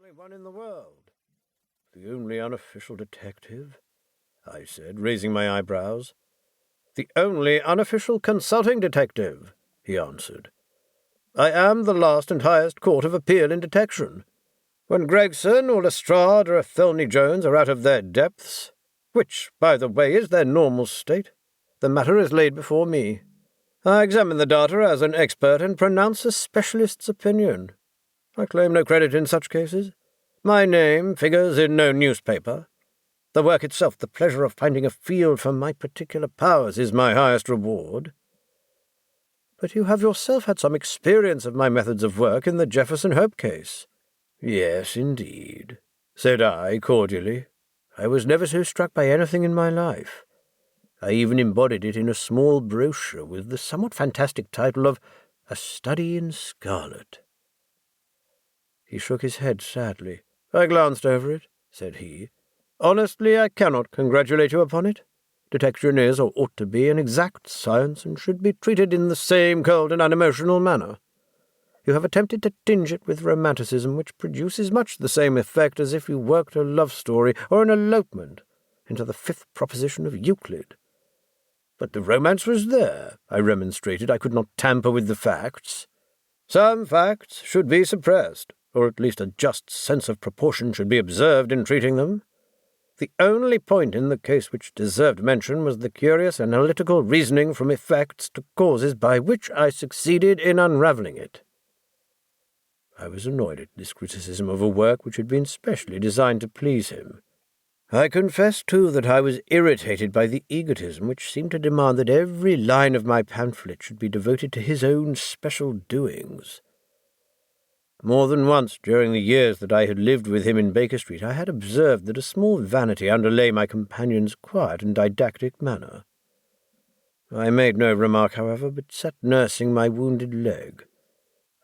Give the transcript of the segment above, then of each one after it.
only one in the world." "The only unofficial detective?" I said, raising my eyebrows. "The only unofficial consulting detective," he answered. "I am the last and highest court of appeal in detection. When Gregson or Lestrade or Athelney Jones are out of their depths, which, by the way, is their normal state, the matter is laid before me. I examine the data as an expert and pronounce a specialist's opinion. I claim no credit in such cases. My name figures in no newspaper. The work itself, the pleasure of finding a field for my particular powers, is my highest reward." "But you have yourself had some experience of my methods of work in the Jefferson Hope case." "Yes, indeed," said I cordially. "I was never so struck by anything in my life. I even embodied it in a small brochure with the somewhat fantastic title of A Study in Scarlet." He shook his head sadly. "I glanced over it," said he. "Honestly, I cannot congratulate you upon it. Detection is, or ought to be, an exact science, and should be treated in the same cold and unemotional manner. You have attempted to tinge it with romanticism, which produces much the same effect as if you worked a love story or an elopement into the fifth proposition of Euclid." "But the romance was there," I remonstrated. "I could not tamper with the facts." "Some facts should be suppressed, or at least a just sense of proportion should be observed in treating them. The only point in the case which deserved mention was the curious analytical reasoning from effects to causes by which I succeeded in unravelling it." I was annoyed at this criticism of a work which had been specially designed to please him. I confess, too, that I was irritated by the egotism which seemed to demand that every line of my pamphlet should be devoted to his own special doings. More than once during the years that I had lived with him in Baker Street I had observed that a small vanity underlay my companion's quiet and didactic manner. I made no remark, however, but sat nursing my wounded leg.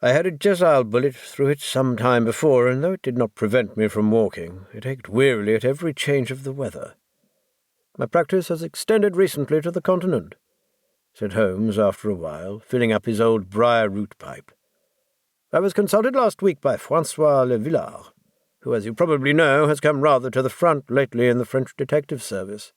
I had a Jezal bullet through it some time before, and though it did not prevent me from walking, it ached wearily at every change of the weather. "My practice has extended recently to the Continent," said Holmes after a while, filling up his old briar-root pipe. "I was consulted last week by Francois Le Villard, who, as you probably know, has come rather to the front lately in the French detective service.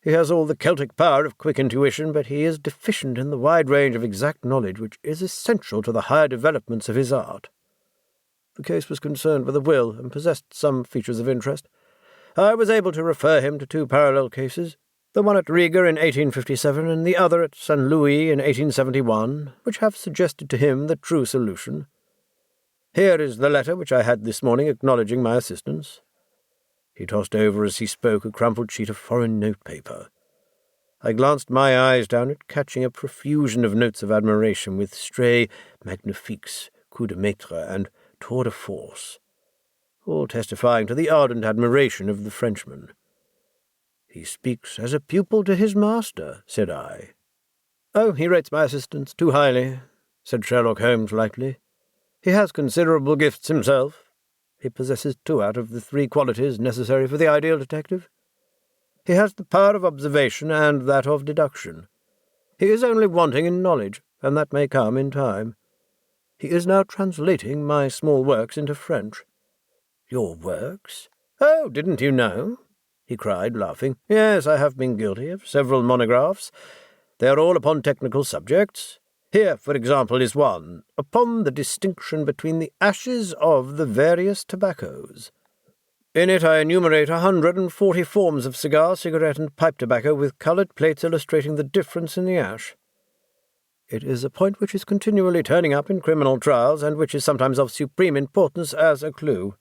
He has all the Celtic power of quick intuition, but he is deficient in the wide range of exact knowledge which is essential to the higher developments of his art. The case was concerned with a will and possessed some features of interest. I was able to refer him to two parallel cases, the one at Riga in 1857 and the other at St. Louis in 1871, which have suggested to him the true solution. Here is the letter which I had this morning acknowledging my assistance." He tossed over as he spoke a crumpled sheet of foreign notepaper. I glanced my eyes down it, catching a profusion of notes of admiration with stray magnifiques, coup de maître, and tour de force, all testifying to the ardent admiration of the Frenchman. "He speaks as a pupil to his master," said I. "Oh, he rates my assistance too highly," said Sherlock Holmes lightly. "He has considerable gifts himself. He possesses 2 out of the 3 qualities necessary for the ideal detective. He has the power of observation and that of deduction. He is only wanting in knowledge, and that may come in time. He is now translating my small works into French." "Your works? Oh, didn't you know?" he cried, laughing. "Yes, I have been guilty of several monographs. They are all upon technical subjects. Here, for example, is one, upon the distinction between the ashes of the various tobaccos. In it I enumerate 140 forms of cigar, cigarette, and pipe tobacco, with coloured plates illustrating the difference in the ash. It is a point which is continually turning up in criminal trials, and which is sometimes of supreme importance as a clue.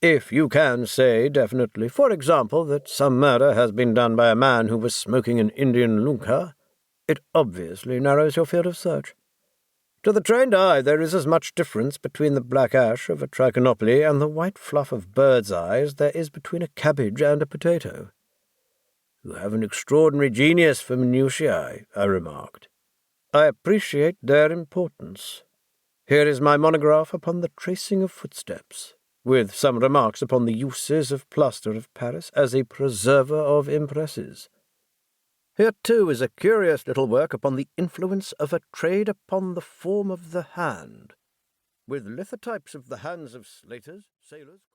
If you can say definitely, for example, that some murder has been done by a man who was smoking an Indian lunkha, it obviously narrows your field of search. To the trained eye there is as much difference between the black ash of a trichinopoly and the white fluff of bird's eye as there is between a cabbage and a potato." "You have an extraordinary genius for minutiae," I remarked. "I appreciate their importance. Here is my monograph upon the tracing of footsteps, with some remarks upon the uses of plaster of Paris as a preserver of impresses. Here, too, is a curious little work upon the influence of a trade upon the form of the hand, with lithotypes of the hands of slaters, sailors,